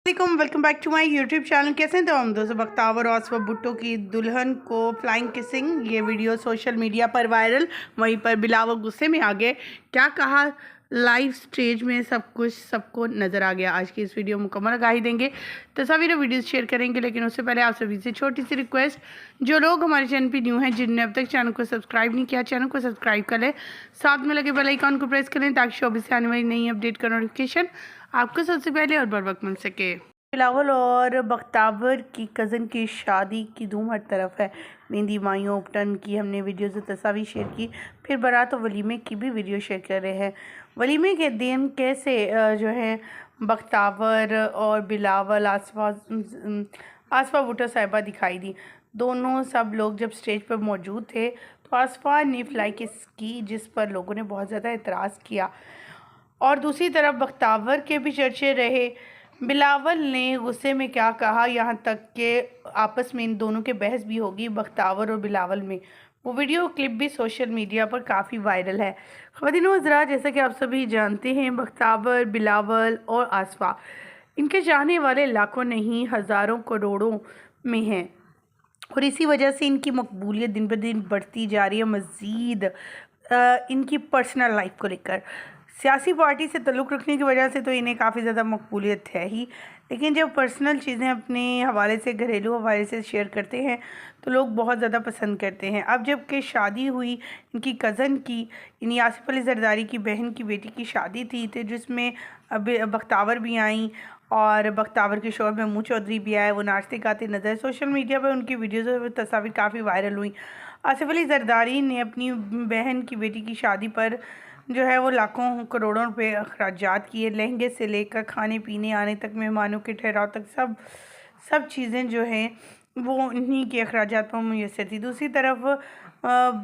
Welcome back to my YouTube channel. कैसे हैं तो हम दोस्तों बख्तावर और आसफा भुट्टो की दुल्हन को फ्लाइंग किसिंग ये वीडियो सोशल मीडिया पर वायरल। वहीं पर बिलावल गुस्से में आ गए, क्या कहा लाइव स्टेज में सब कुछ सबको नज़र आ गया। आज की इस वीडियो मुकम्मल आगाही देंगे, तस्वीरें वीडियोस शेयर करेंगे, लेकिन उससे पहले आप सभी से छोटी सी रिक्वेस्ट, जो लोग हमारे चैनल पर न्यू हैं, जिनने अब तक चैनल को सब्सक्राइब नहीं किया, चैनल को सब्सक्राइब कर लें, साथ में लगे बेल आइकन को प्रेस करें ताकि शोबीस से आने वाली नई अपडेट का नोटिफिकेशन आपको सबसे पहले और बर वक्त मिल सके। बिलावल और बख्तावर की कज़न की शादी की धूम हर तरफ है। मेहंदी माइयों उपटन की हमने वीडियो से तस्वीर शेयर की, फिर बारात और वलीमे की भी वीडियो शेयर कर रहे हैं। वलीमे के दिन कैसे जो है बख्तावर और बिलावल आसफा भुट्टो साहिबा दिखाई दी। दोनों सब लोग जब स्टेज पर मौजूद थे तो आसफा ने फ्लाई किस की, जिस पर लोगों ने बहुत ज़्यादा एतराज़ किया। और दूसरी तरफ बख्तावर के भी चर्चे रहे। बिलावल ने गुस्से में क्या कहा, यहाँ तक कि आपस में इन दोनों के बहस भी होगी बख्तावर और बिलावल में। वो वीडियो क्लिप भी सोशल मीडिया पर काफ़ी वायरल है। ख़वातीन व हज़रात, जैसा कि आप सभी जानते हैं, बख्तावर, बिलावल और आसफा, इनके चाहने वाले लाखों नहीं हज़ारों करोड़ों में हैं और इसी वजह से इनकी मकबूलियत दिन ब दिन बढ़ती जा रही है। मज़ीद इनकी पर्सनल लाइफ को लेकर सियासी पार्टी से ताल्लुक़ रखने की वजह से तो इन्हें काफ़ी ज़्यादा मकबूलियत है ही, लेकिन जब पर्सनल चीज़ें अपने हवाले से, घरेलू हवाले से शेयर करते हैं तो लोग बहुत ज़्यादा पसंद करते हैं। अब जबकि शादी हुई इनकी कज़न की, यानी आसिफ अली जरदारी की बहन की बेटी की शादी थी, तो जिसमें अब बख्तावर भी आई और बख्तावर के शौहर महमूद चौधरी भी आए। वो नाचते गाते नज़र, सोशल मीडिया पर उनकी वीडियोज़ और तस्वीर काफ़ी वायरल हुई। आसिफ अली जरदारी ने अपनी बहन की बेटी की शादी पर जो है वो लाखों करोड़ों रुपए अखराजात किए, लहंगे से लेकर खाने पीने आने तक, मेहमानों के ठहराव तक, सब चीज़ें जो हैं वो इन्हीं के अखराजात पर मुयस्सर थी। दूसरी तरफ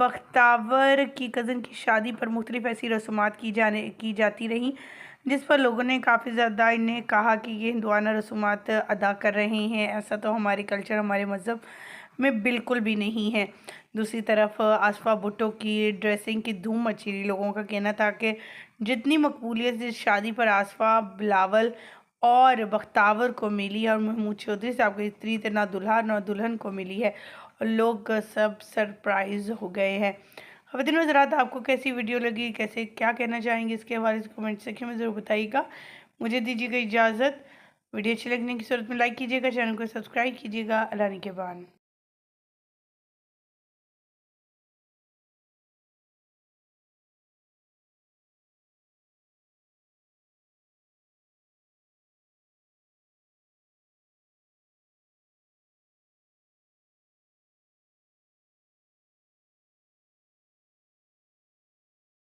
बख्तावर की कज़न की शादी पर मुख्तलिफ ऐसी रसूमात की जाती रहीं, जिस पर लोगों ने काफ़ी ज़्यादा इन्हें कहा कि ये हिंदुआना रसूमात अदा कर रहे हैं। ऐसा तो हमारे कल्चर, हमारे मज़हब में बिल्कुल भी नहीं है। दूसरी तरफ आसफा भुट्टो की ड्रेसिंग की धूम मची रही। लोगों का कहना था कि जितनी मकबूलियत इस शादी पर आसफा, बिलावल और बख्तावर को मिली और महमूद चौधरी साहब को इतनी ना दुल्हन और दुल्हन को मिली है, और लोग सब सरप्राइज़ हो गए हैं। ख़वातीन व हज़रात, आपको कैसी वीडियो लगी, कैसे क्या कहना चाहेंगे इसके हवाले से कमेंट सेक्शन में ज़रूर बताइएगा। मुझे दीजिएगा इजाज़त। वीडियो अच्छी लगने की सूरत में लाइक कीजिएगा, चैनल को सब्सक्राइब कीजिएगा। अल्लाह निगहबान।